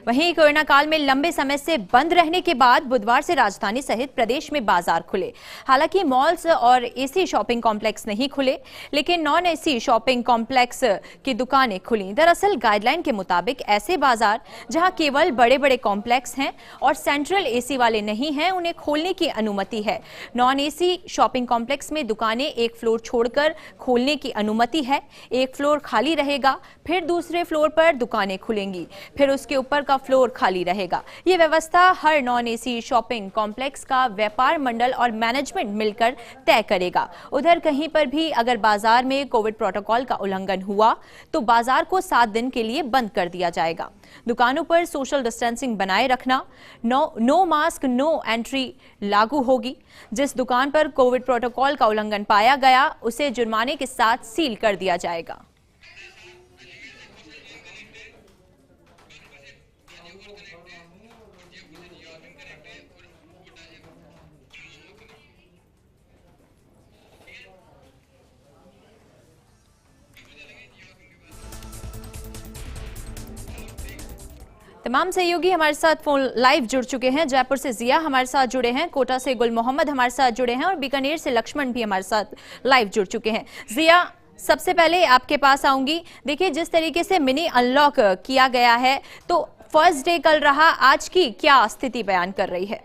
वहीं कोरोना काल में लंबे समय से बंद रहने के बाद बुधवार से राजधानी सहित प्रदेश में बाजार खुले। हालांकि मॉल्स और एसी शॉपिंग कॉम्प्लेक्स नहीं खुले, लेकिन नॉन एसी शॉपिंग कॉम्प्लेक्स की दुकानें खुली। दरअसल गाइडलाइन के मुताबिक ऐसे बाजार जहां केवल बड़े बड़े कॉम्प्लेक्स हैं और सेंट्रल एसी वाले नहीं हैं, उन्हें खोलने की अनुमति है। नॉन एसी शॉपिंग कॉम्प्लेक्स में दुकानें एक फ्लोर छोड़कर खोलने की अनुमति है। एक फ्लोर खाली रहेगा, फिर दूसरे फ्लोर पर दुकानें खुलेंगी, फिर उसके ऊपर का फ्लोर खाली रहेगा। ये व्यवस्था हर नॉन एसी शॉपिंग कॉम्प्लेक्स का व्यापार मंडल और मैनेजमेंट मिलकर तय करेगा। उधर कहीं पर भी अगर बाजार में कोविड प्रोटोकॉल का उल्लंघन हुआ तो बाजार को 7 दिन के लिए बंद कर दिया जाएगा। दुकानों पर सोशल डिस्टेंसिंग बनाए रखना, नो मास्क नो एंट्री लागू होगी। जिस दुकान पर कोविड प्रोटोकॉल का उल्लंघन पाया गया उसे जुर्माने के साथ सील कर दिया जाएगा। तमाम सहयोगी हमारे साथ फोन लाइव जुड़ चुके हैं। जयपुर से जिया हमारे साथ जुड़े हैं, कोटा से गुल मोहम्मद हमारे साथ जुड़े हैं और बीकानेर से लक्ष्मण भी हमारे साथ लाइव जुड़ चुके हैं। जिया, सबसे पहले आपके पास आऊंगी। देखिए, जिस तरीके से मिनी अनलॉक किया गया है, तो फर्स्ट डे कल रहा, आज की क्या स्थिति बयान कर रही है?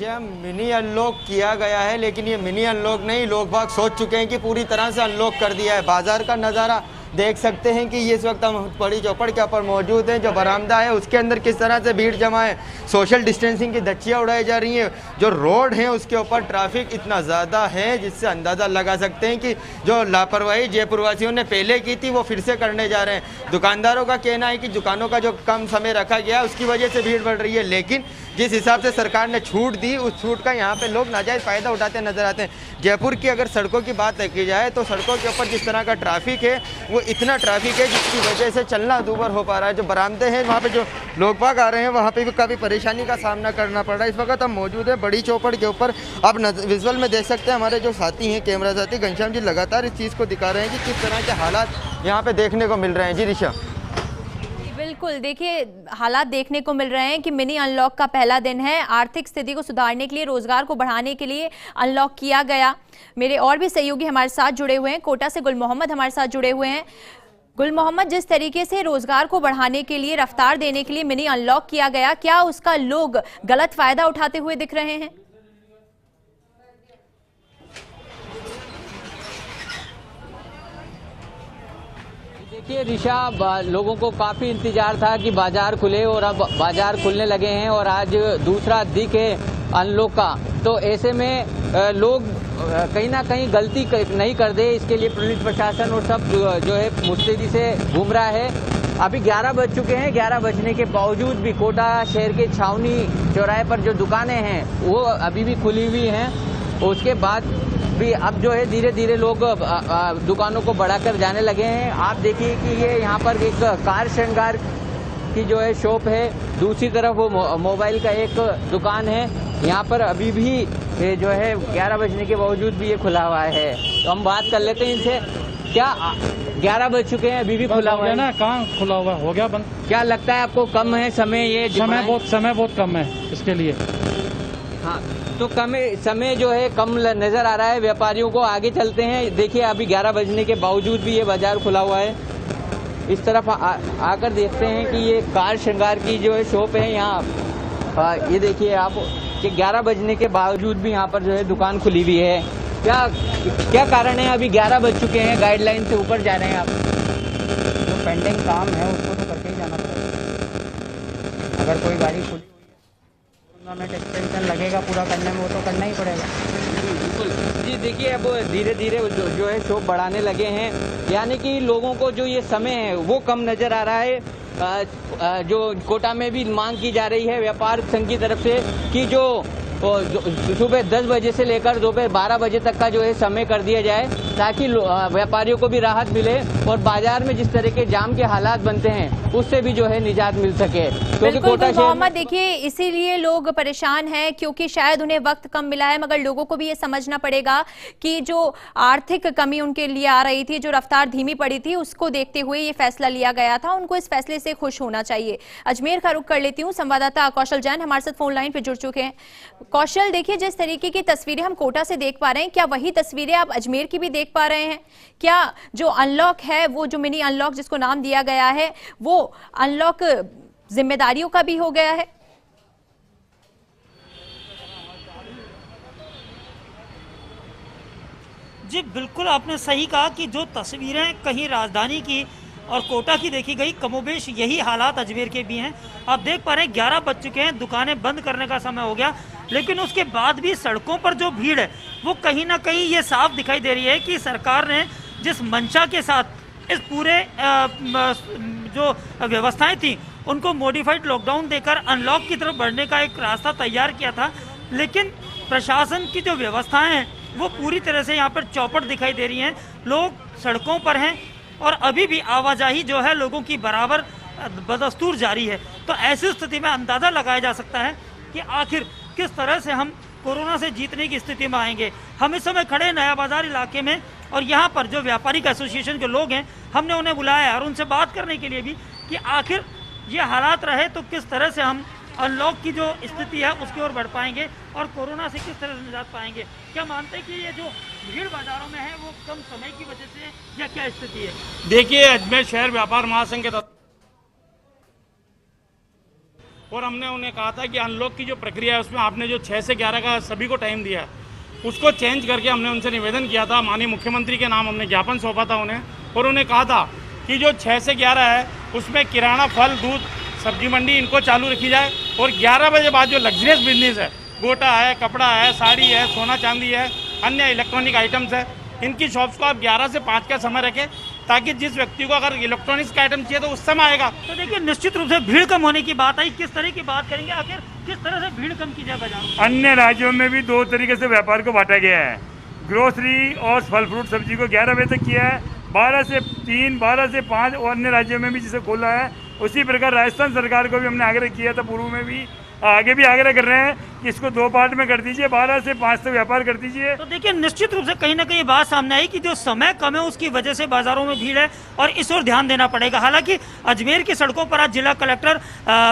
मिनी अनलॉक किया गया है, लेकिन ये मिनी अनलॉक नहीं, लोग बाग सोच चुके हैं कि पूरी तरह से अनलॉक कर दिया है। बाजार का नज़ारा देख सकते हैं कि इस वक्त हम बड़ी चौपड़ के ऊपर मौजूद हैं। जो बरामदा है उसके अंदर किस तरह से भीड़ जमा है, सोशल डिस्टेंसिंग की धज्जियाँ उड़ाई जा रही हैं। जो रोड है उसके ऊपर ट्रैफिक इतना ज़्यादा है जिससे अंदाज़ा लगा सकते हैं कि जो लापरवाही जयपुर वासियों ने पहले की थी वो फिर से करने जा रहे हैं। दुकानदारों का कहना है कि दुकानों का जो कम समय रखा गया उसकी वजह से भीड़ बढ़ रही है, लेकिन जिस हिसाब से सरकार ने छूट दी उस छूट का यहाँ पे लोग नाजायज़ फ़ायदा उठाते नजर आते हैं। जयपुर की अगर सड़कों की बात की जाए तो सड़कों के ऊपर जिस तरह का ट्रैफिक है वो इतना ट्रैफिक है जिसकी वजह से चलना दूभर हो पा रहा है। जो बरामदे हैं वहाँ पे जो लोग बाग आ रहे हैं वहाँ पे भी काफ़ी परेशानी का सामना करना पड़ रहा है। इस वक्त हम मौजूद है बड़ी चौपड़ के ऊपर। आप विजुअल में देख सकते हैं हमारे जो साथी हैं, कैमरा साथी घनश्याम जी लगातार इस चीज़ को दिखा रहे हैं कि किस तरह के हालात यहाँ पे देखने को मिल रहे हैं। जी ऋषा। बिल्कुल, देखिए हालात देखने को मिल रहे हैं कि मिनी अनलॉक का पहला दिन है। आर्थिक स्थिति को सुधारने के लिए, रोजगार को बढ़ाने के लिए अनलॉक किया गया। मेरे और भी सहयोगी हमारे साथ जुड़े हुए हैं, कोटा से गुल मोहम्मद हमारे साथ जुड़े हुए हैं। गुल मोहम्मद, जिस तरीके से रोजगार को बढ़ाने के लिए, रफ्तार देने के लिए मिनी अनलॉक किया गया, क्या उसका लोग गलत फायदा उठाते हुए दिख रहे हैं? देखिए ऋषा, लोगों को काफ़ी इंतजार था कि बाजार खुले और अब बाजार खुलने लगे हैं और आज दूसरा दिन है अनलॉक का। तो ऐसे में लोग कहीं ना कहीं गलती नहीं कर दे, इसके लिए पुलिस प्रशासन और सब जो है मुस्तैदी से घूम रहा है। अभी 11 बज चुके हैं। 11 बजने के बावजूद भी कोटा शहर के छावनी चौराहे पर जो दुकानें हैं वो अभी भी खुली हुई हैं। उसके बाद भी अब जो है धीरे धीरे लोग दुकानों को बढ़ाकर जाने लगे हैं। आप देखिए कि ये यहाँ पर एक कार श्रृंगार की जो है शॉप है, दूसरी तरफ वो मोबाइल का एक दुकान है। यहाँ पर अभी भी ये जो है 11 बजने के बावजूद भी ये खुला हुआ है। तो हम बात कर लेते हैं इनसे। क्या 11 बज चुके हैं, अभी भी खुला हुआ है ना? कहाँ खुला हुआ हो गया बंद? क्या लगता है आपको, कम है समय? ये समय बहुत कम है इसके लिए। हाँ, तो कम समय जो है कम नजर आ रहा है व्यापारियों को। आगे चलते हैं। देखिए अभी 11 बजने के बावजूद भी ये बाजार खुला हुआ है। इस तरफ आकर देखते हैं कि ये कार श्रृंगार की जो है शॉप है यहाँ। ये देखिए आप कि 11 बजने के बावजूद भी यहाँ पर जो है दुकान खुली हुई है। क्या कारण है? अभी 11 बज चुके हैं, गाइडलाइन से ऊपर जा रहे हैं आप। जो पेंडिंग काम है उसको तो करके ही जाना पड़ेगा। अगर कोई गाड़ी खुली टूर्नामेंट एक्सटेंशन लगेगा पूरा करने में, वो तो करना ही पड़ेगा। बिल्कुल जी। देखिए अब धीरे धीरे जो है शॉप बढ़ाने लगे हैं, यानी कि लोगों को जो ये समय है वो कम नजर आ रहा है। जो कोटा में भी मांग की जा रही है व्यापार संघ की तरफ से कि जो सुबह 10 बजे से लेकर दोपहर 12 बजे तक का जो है समय कर दिया जाए, ताकि व्यापारियों को भी राहत मिले और बाजार में जिस तरह के जाम के हालात बनते हैं उससे भी जो है निजात मिल सके। क्योंकि कोटा शहर मोहम्मद, देखिए इसीलिए लोग परेशान हैं क्योंकि शायद उन्हें वक्त कम मिला है, मगर लोगों को भी ये समझना पड़ेगा कि जो आर्थिक कमी उनके लिए आ रही थी, जो रफ्तार धीमी पड़ी थी, उसको देखते हुए ये फैसला लिया गया था। उनको इस फैसले से खुश होना चाहिए। अजमेर का रुख कर लेती हूँ, संवाददाता कौशल जैन हमारे साथ फोन लाइन पे जुड़ चुके हैं। कौशल, देखिए जिस तरीके की तस्वीरें हम कोटा से देख पा रहे हैं, क्या वही तस्वीरें आप अजमेर की भी देख पा रहे हैं? क्या जो अनलॉक है, वो जो मिनी अनलॉक जिसको नाम दिया गया है, वो अनलॉक जिम्मेदारियों का भी हो गया है? जी बिल्कुल, आपने सही कहा कि जो तस्वीरें कहीं राजधानी की और कोटा की देखी गई, कमोबेश यही हालात अजमेर के भी हैं। आप देख पा रहे हैं 11 बज चुके हैं, दुकानें बंद करने का समय हो गया, लेकिन उसके बाद भी सड़कों पर जो भीड़ है वो कहीं ना कहीं ये साफ दिखाई दे रही है कि सरकार ने जिस मंशा के साथ इस पूरे जो व्यवस्थाएं थी उनको मॉडिफाइड लॉकडाउन देकर अनलॉक की तरफ बढ़ने का एक रास्ता तैयार किया था, लेकिन प्रशासन की जो व्यवस्थाएं हैं वो पूरी तरह से यहाँ पर चौपट दिखाई दे रही हैं। लोग सड़कों पर हैं और अभी भी आवाजाही जो है लोगों की बराबर बदस्तूर जारी है। तो ऐसी स्थिति में अंदाज़ा लगाया जा सकता है कि आखिर किस तरह से हम कोरोना से जीतने की स्थिति में आएंगे। हम इस समय खड़े नया बाजार इलाके में और यहाँ पर जो व्यापारिक एसोसिएशन के लोग हैं, हमने उन्हें बुलाया है और उनसे बात करने के लिए भी कि आखिर ये हालात रहे तो किस तरह से हम अनलॉक की जो स्थिति है उसकी ओर बढ़ पाएंगे और कोरोना से किस तरह से निजात पाएंगे। क्या मानते हैं कि ये जो भीड़ बाजारों में है वो कम समय की वजह से या क्या स्थिति है? देखिए, अजमेर शहर व्यापार महासंघ के और हमने उन्हें कहा था कि अनलॉक की जो प्रक्रिया है उसमें आपने जो 6 से 11 का सभी को टाइम दिया उसको चेंज करके हमने उनसे निवेदन किया था। माननीय मुख्यमंत्री के नाम हमने ज्ञापन सौंपा था उन्हें और उन्हें कहा था कि जो 6 से 11 है उसमें किराना, फल, दूध, सब्जी मंडी इनको चालू रखी जाए और 11 बजे बाद जो लग्जरियस बिजनेस है, गोटा है, कपड़ा है, साड़ी है, सोना चांदी है, अन्य इलेक्ट्रॉनिक आइटम्स है, इनकी शॉप्स को आप 11 से 5 का समय रखें ताकि जिस व्यक्ति को अगर इलेक्ट्रॉनिक्स का आइटम चाहिए तो उस समय आएगा। तो देखिए, निश्चित रूप से भीड़ कम होने की बात आई, किस तरह की बात करेंगे, आखिर किस तरह से भीड़ कम की जाए बाजार? अन्य राज्यों में भी 2 तरीके से व्यापार को बांटा गया है। ग्रोसरी और फल फ्रूट सब्जी को 11 बजे तक किया है, 12 से 3, 12 से 5 और अन्य राज्यों में भी जिसे खोला है। उसी प्रकार राजस्थान सरकार को भी हमने आग्रह किया था, पूर्व में भी, आगे भी आग्रह कर रहे हैं कि इसको 2 पार्ट में कर दीजिए, 12 से 5 तक व्यापार कर दीजिए। तो देखिए, निश्चित रूप से कहीं ना कहीं बात सामने आई कि जो समय कम है उसकी वजह से बाजारों में भीड़ है और इस ओर ध्यान देना पड़ेगा। हालांकि अजमेर की सड़कों पर आज जिला कलेक्टर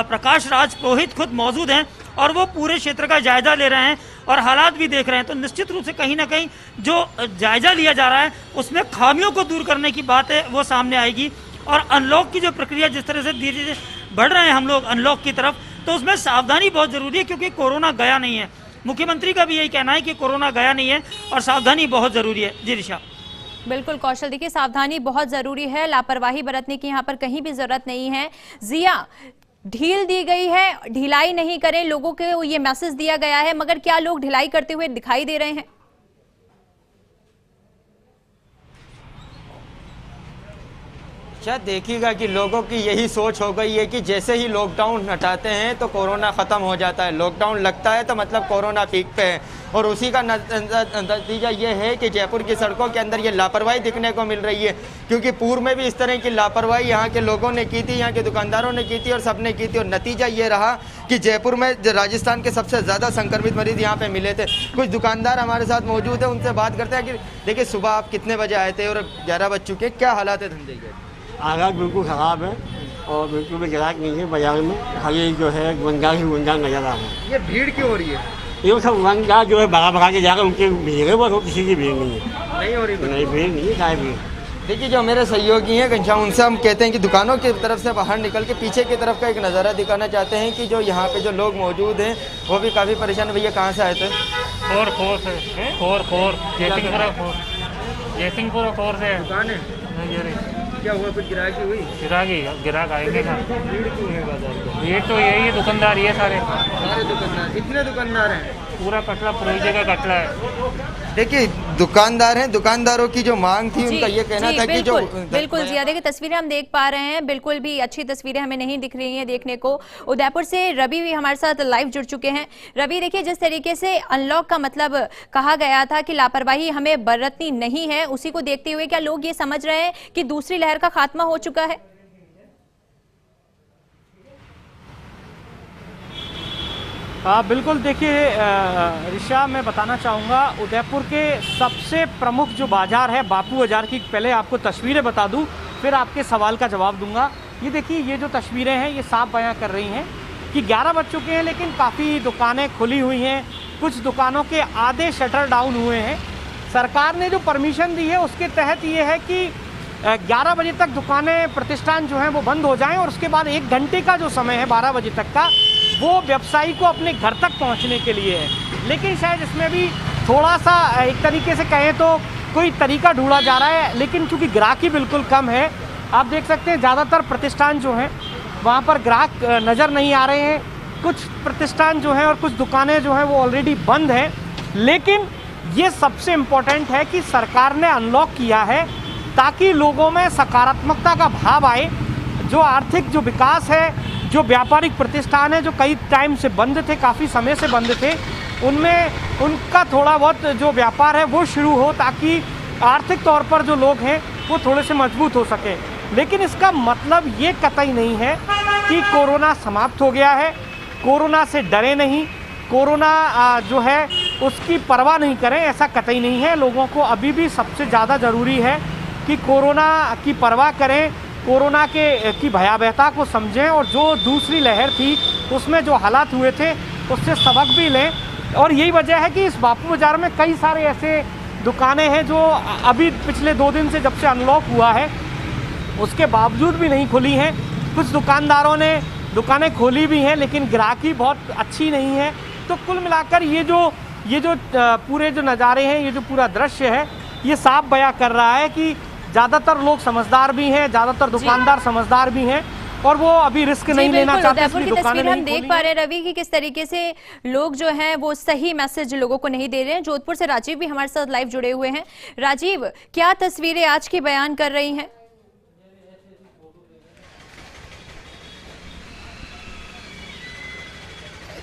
प्रकाश राज पुरोहित खुद मौजूद हैं और वो पूरे क्षेत्र का जायजा ले रहे हैं और हालात भी देख रहे हैं। तो निश्चित रूप से कहीं ना कहीं जो जायजा लिया जा रहा है उसमें खामियों को दूर करने की बात है वो सामने आएगी। और अनलॉक की जो प्रक्रिया जिस तरह से धीरे धीरे बढ़ रहे हैं हम लोग अनलॉक की तरफ, तो उसमें सावधानी बहुत जरूरी है क्योंकि कोरोना गया नहीं है। मुख्यमंत्री का भी यही कहना है कि कोरोना गया नहीं है और सावधानी बहुत जरूरी है। जी ऋषा। बिल्कुल कौशल, देखिए सावधानी बहुत जरूरी है, लापरवाही बरतने की यहाँ पर कहीं भी जरूरत नहीं है। जिया, ढील दी गई है, ढिलाई नहीं करें, लोगों को ये मैसेज दिया गया है, मगर क्या लोग ढिलाई करते हुए दिखाई दे रहे हैं? शायद देखिएगा कि लोगों की यही सोच हो गई है कि जैसे ही लॉकडाउन हटाते हैं तो कोरोना ख़त्म हो जाता है, लॉकडाउन लगता है तो मतलब कोरोना पीक पे है। और उसी का नतीजा ये है कि जयपुर की सड़कों के अंदर ये लापरवाही दिखने को मिल रही है, क्योंकि पूर्व में भी इस तरह की लापरवाही यहाँ के लोगों ने की थी, यहाँ के दुकानदारों ने की थी और सबने की थी। और नतीजा ये रहा कि जयपुर में राजस्थान के सबसे ज़्यादा संक्रमित मरीज यहाँ पे मिले थे। कुछ दुकानदार हमारे साथ मौजूद है, उनसे बात करते हैं कि देखिए सुबह आप कितने बजे आए थे और 11 बज चुके, क्या हालात है धंधे के? हालात बिल्कुल ख़राब है और बिल्कुल भी ग्राहक नहीं है बाजार में, खाली जो है दुकानदार ही दुकानदार नजर आ रहा है। ये भीड़ क्यों हो रही है? ये सब दुकानदार जो है भगा के जा रहे हैं, उनकी भीड़ है, वो किसी की भीड़ नहीं है। नहीं हो रही? नहीं, भीड़ नहीं है, क्या भीड़? देखिए, जो मेरे सहयोगी हैं घनश्याम, उनसे हम कहते हैं कि दुकानों की तरफ से बाहर निकल के पीछे की तरफ का एक नज़ारा दिखाना चाहते हैं कि जो यहाँ पे जो लोग मौजूद हैं वो भी काफ़ी परेशान। भैया कहाँ से आए थे? जयसिंहपुर से दुकान है। क्या हुआ, कुछ गिराकी हुई? गिराक आएंगे ना। भीड़ क्यों है बाजार में? ये तो यही दुकानदार, ये सारे दुकानदार। कितने दुकानदार हैं? पूरा कचरा पूरी जगह कचरा है। देखिए दुकानदार हैं, दुकानदारों की जो मांग थी उनका ये कहना था कि जो बिल्कुल जिया, देखिए तस्वीरें हम देख पा रहे हैं, बिल्कुल भी अच्छी तस्वीरें हमें नहीं दिख रही हैं देखने को। उदयपुर से रवि भी हमारे साथ लाइव जुड़ चुके हैं। रवि, देखिए जिस तरीके से अनलॉक का मतलब कहा गया था कि लापरवाही हमें बरतनी नहीं है, उसी को देखते हुए क्या लोग ये समझ रहे हैं कि दूसरी लहर का खात्मा हो चुका है? बिल्कुल, देखिए ऋषा, मैं बताना चाहूँगा उदयपुर के सबसे प्रमुख जो बाज़ार है बापू बाज़ार की पहले आपको तस्वीरें बता दूँ, फिर आपके सवाल का जवाब दूंगा। ये देखिए, ये जो तस्वीरें हैं ये साफ बयां कर रही हैं कि 11 बज चुके हैं लेकिन काफ़ी दुकानें खुली हुई हैं, कुछ दुकानों के आधे शटर डाउन हुए हैं। सरकार ने जो परमिशन दी है उसके तहत ये है कि 11 बजे तक दुकानें, प्रतिष्ठान जो हैं वो बंद हो जाएं और उसके बाद 1 घंटे का जो समय है 12 बजे तक का, वो व्यवसायी को अपने घर तक पहुंचने के लिए है। लेकिन शायद इसमें भी थोड़ा सा एक तरीके से कहें तो कोई तरीका ढूंढा जा रहा है, लेकिन चूँकि ग्राहकी बिल्कुल कम है, आप देख सकते हैं ज़्यादातर प्रतिष्ठान जो हैं वहाँ पर ग्राहक नज़र नहीं आ रहे हैं। कुछ प्रतिष्ठान जो हैं और कुछ दुकानें जो हैं वो ऑलरेडी बंद हैं। लेकिन ये सबसे इम्पोर्टेंट है कि सरकार ने अनलॉक किया है ताकि लोगों में सकारात्मकता का भाव आए। जो आर्थिक जो विकास है, जो व्यापारिक प्रतिष्ठान है जो कई टाइम से बंद थे, काफ़ी समय से बंद थे, उनमें उनका थोड़ा बहुत जो व्यापार है वो शुरू हो ताकि आर्थिक तौर पर जो लोग हैं वो थोड़े से मजबूत हो सके। लेकिन इसका मतलब ये कतई नहीं है कि कोरोना समाप्त हो गया है। कोरोना से डरे नहीं, कोरोना जो है उसकी परवाह नहीं करें, ऐसा कतई नहीं है। लोगों को अभी भी सबसे ज़्यादा ज़रूरी है कि कोरोना की परवाह करें, कोरोना की भयावहता को समझें और जो दूसरी लहर थी उसमें जो हालात हुए थे उससे सबक भी लें। और यही वजह है कि इस बापू बाज़ार में कई सारे ऐसे दुकानें हैं जो अभी पिछले 2 दिन से जब से अनलॉक हुआ है उसके बावजूद भी नहीं खुली हैं। कुछ दुकानदारों ने दुकानें खोली भी हैं लेकिन ग्राहकी बहुत अच्छी नहीं है। तो कुल मिलाकर ये जो पूरे जो नज़ारे हैं, ये जो पूरा दृश्य है, ये साफ बयां कर रहा है कि ज़्यादातर लोग समझदार भी हैं, ज़्यादातर दुकानदार समझदार भी हैं और वो अभी रिस्क नहीं लेना चाहते। उदयपुर की तस्वीर हम देख पा रहे हैं रवि कि किस तरीके से लोग जो हैं वो सही मैसेज लोगों को नहीं दे रहे हैं। जोधपुर से राजीव भी हमारे साथ लाइव जुड़े हुए हैं। राजीव, क्या तस्वीरें आज की बयान कर रही हैं?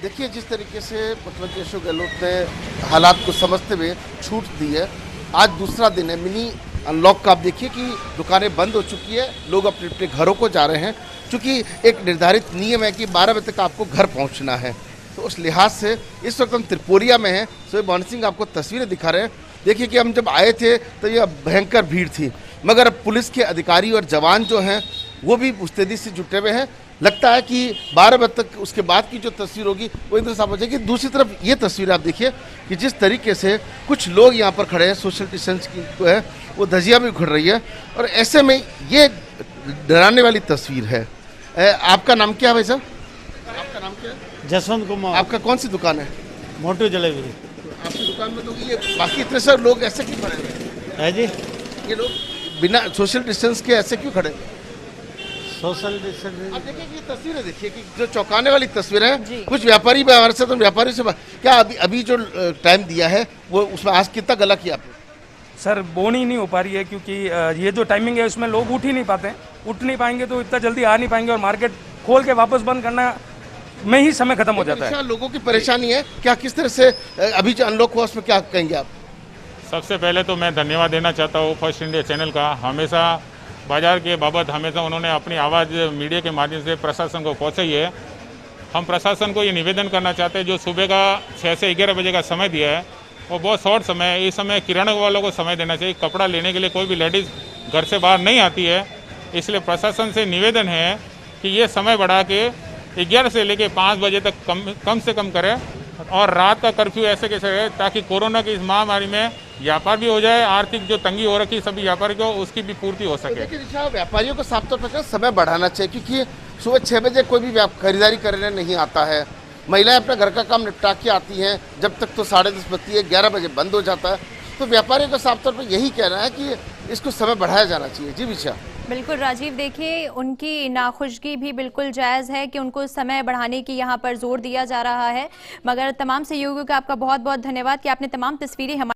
देखिए, जिस तरीके से मुख्यमंत्री अशोक गहलोत ने हालात को समझते हुए छूट दी है, आज दूसरा दिन है मिनी अनलॉक का। आप देखिए कि दुकानें बंद हो चुकी है, लोग अपने अपने घरों को जा रहे हैं। क्योंकि एक निर्धारित नियम है कि 12 बजे तक आपको घर पहुंचना है, तो उस लिहाज से इस वक्त हम त्रिपुरिया में हैं। सो मोहन सिंह आपको तस्वीरें दिखा रहे हैं। देखिए कि हम जब आए थे तो ये भयंकर भीड़ थी, मगर पुलिस के अधिकारी और जवान जो हैं वो भी मुस्तैदी से जुटे हुए हैं। लगता है कि 12 बजे तक उसके बाद की जो तस्वीर होगी वो इंद्र साफ हो जाएगी। दूसरी तरफ ये तस्वीर आप देखिए कि जिस तरीके से कुछ लोग यहाँ पर खड़े हैं, सोशल डिस्टेंस की जो है वो धजिया भी उखड़ रही है और ऐसे में ये डराने वाली तस्वीर है। आपका नाम क्या है भाई साहब? आपका नाम क्या है? जसवंत कुमार। आपका कौन सी दुकान है? मोटू जलेबी। आपकी दुकान में तो ये बाकी इतने सारे लोग ऐसे क्यों खड़े हुए है जी? ये लोग बिना सोशल डिस्टेंस के ऐसे क्यों खड़े? Social distance. आप देखिए कि तस्वीरें देखिए कि जो चौंकाने वाली तस्वीरें हैं। कुछ व्यापारी भी हमारे साथ, व्यापारी से क्या अभी जो टाइम दिया है वो उसमें आज कितना गला किया आपने? सर, बोनी नहीं हो पा रही है क्योंकि ये जो टाइमिंग है उसमें लोग उठ ही नहीं पाते हैं। उठ नहीं पाएंगे तो इतना जल्दी आ नहीं पाएंगे और मार्केट खोल के वापस बंद करना में ही समय खत्म हो जाता है। लोगों की परेशानी है क्या, किस तरह से अभी जो अनलॉक हुआ उसमें क्या कहेंगे आप? सबसे पहले तो मैं धन्यवाद देना चाहता हूँ फर्स्ट इंडिया चैनल का। हमेशा बाजार के बाबत हमेशा उन्होंने अपनी आवाज़ मीडिया के माध्यम से प्रशासन को पहुँचाई है। हम प्रशासन को ये निवेदन करना चाहते हैं, जो सुबह का 6 से 11 बजे का समय दिया है वो बहुत शॉर्ट समय है। इस समय किराना वालों को समय देना चाहिए। कपड़ा लेने के लिए कोई भी लेडीज़ घर से बाहर नहीं आती है, इसलिए प्रशासन से निवेदन है कि ये समय बढ़ा के 11 से लेकर 5 बजे तक कम से कम करें और रात का कर्फ्यू ऐसे कैसे रहे ताकि कोरोना की इस महामारी में व्यापार भी हो जाए, आर्थिक जो तंगी हो रखी सभी व्यापारी को उसकी भी पूर्ति हो सके। देखिए, व्यापारियों को साफ तौर पर समय बढ़ाना चाहिए क्योंकि सुबह 6 बजे कोई भी खरीदारी करने नहीं आता है। महिलाएं अपना घर का काम निपटा के आती हैं, जब तक तो 10:30 बजती है, 11 बजे बंद हो जाता है। तो व्यापारियों को साफ तौर पर यही कहना है कि इसको समय बढ़ाया जाना चाहिए। जी विशा। बिल्कुल राजीव, देखिए उनकी नाखुशगी भी बिल्कुल जायज़ है कि उनको समय बढ़ाने की यहाँ पर जोर दिया जा रहा है, मगर तमाम सहयोगियों का आपका बहुत बहुत धन्यवाद कि आपने तमाम तस्वीरें हमारे